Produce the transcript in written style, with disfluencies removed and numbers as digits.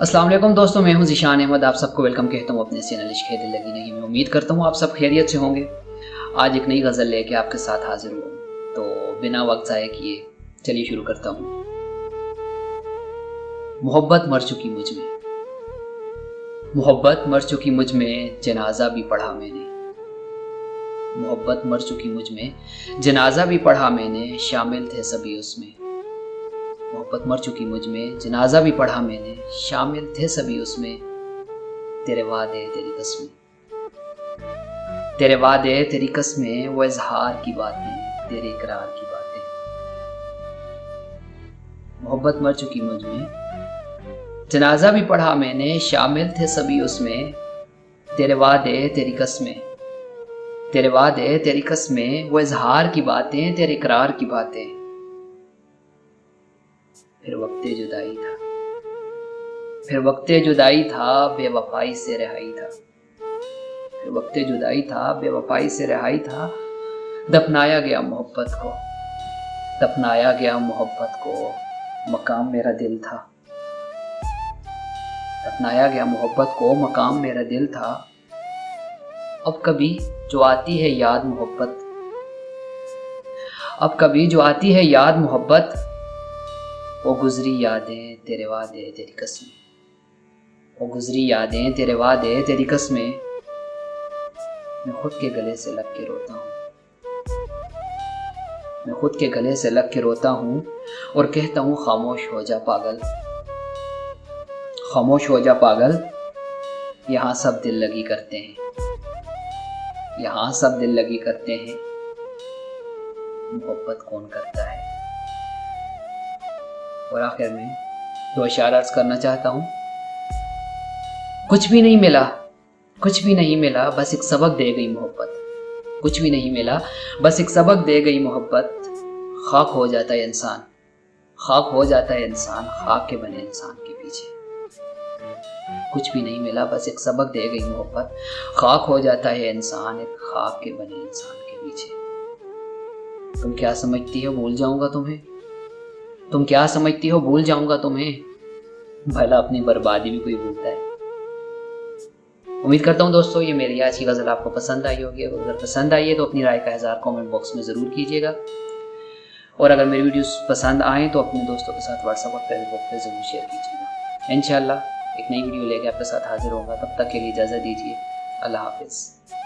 अस्सलाम वालेकुम दोस्तों, मैं हूं ज़ीशान अहमद। आप सबको वेलकम कहता हूं अपने चैनल इश्क है दिल लगी नहीं। मैं उम्मीद करता हूं आप सब खैरियत से होंगे। आज एक नई गज़ल लेके आपके साथ हाजिर हूँ, तो बिना वक्त ज़ाया किए चलिए शुरू करता हूँ। मोहब्बत मर चुकी मुझ में, मोहब्बत मर चुकी मुझ में, जनाजा भी पढ़ा मैंने। मोहब्बत मर चुकी मुझ में, जनाजा भी पढ़ा मैंने, शामिल थे सभी उसमें। मोहब्बत मर चुकी मुझ में, जनाजा भी पढ़ा मैंने, शामिल थे सभी उसमें। तेरे वादे तेरी कस्में, तेरे वादे तेरी कस्में, वो इजहार की बातें, तेरे इकरार की बातें। मोहब्बत मर चुकी मुझ में, जनाजा भी पढ़ा मैंने, शामिल थे सभी उसमें। तेरे वादे तेरी कस्में, तेरे वादे तेरी कस्में, वो इजहार की बातें, तेरे इकरार की बातें। फिर वक्ते जुदाई था, फिर वक्ते जुदाई था, बेवफाई से रिहाई था। फिर वक्ते जुदाई था, बेवफाई से रिहाई था। दफनाया गया मोहब्बत को, दफनाया गया मोहब्बत को, मकाम मेरा दिल था। दफनाया गया मोहब्बत को, मकाम मेरा दिल था। अब कभी जो आती है याद मोहब्बत, अब कभी जो आती है याद मोहब्बत, वो गुजरी यादें तेरे वादे तेरी कस्में, वो गुजरी यादें तेरे वादे तेरी कस्में। मैं खुद के गले से लग के रोता हूँ, मैं खुद के गले से लग के रोता हूँ और कहता हूँ खामोश हो जा पागल, खामोश हो जा पागल। यहाँ सब दिल लगी करते हैं, यहाँ सब दिल लगी करते हैं, मोहब्बत कौन करता है। और आखिर में दो इशारा अर्ज करना चाहता हूँ। कुछ भी नहीं मिला, कुछ भी नहीं मिला, बस एक सबक दे गई मोहब्बत। कुछ भी नहीं मिला, बस एक सबक दे गई मोहब्बत। खाक हो जाता है इंसान, खाक हो जाता है इंसान, खाक के बने इंसान के पीछे। कुछ भी नहीं मिला, बस एक सबक दे गई मोहब्बत। खाक हो जाता है इंसान, एक खाक के बने इंसान के पीछे। तुम क्या समझती हो भूल जाऊंगा तुम्हें, तुम क्या समझती हो भूल जाऊंगा तुम्हें, भला अपनी बर्बादी भी कोई भूलता है। उम्मीद करता हूँ दोस्तों ये मेरी आज की गज़ल आपको पसंद आई होगी। अगर पसंद आई है तो अपनी राय का इज़हार कमेंट बॉक्स में ज़रूर कीजिएगा। और अगर मेरी वीडियोस पसंद आए तो अपने दोस्तों के साथ व्हाट्सएप और फेसबुक पे ज़रूर शेयर कीजिएगा। इंशाअल्लाह एक नई वीडियो लेकर आपके साथ हाजिर होगा। तब तक के लिए इजाज़त दीजिए। अल्लाह हाफिज़।